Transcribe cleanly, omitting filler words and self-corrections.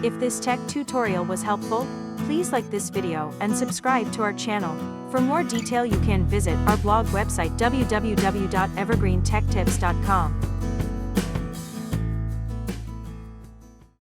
If this tech tutorial was helpful, please like this video and subscribe to our channel. For more detail you can visit our blog website www.evergreentechtips.com.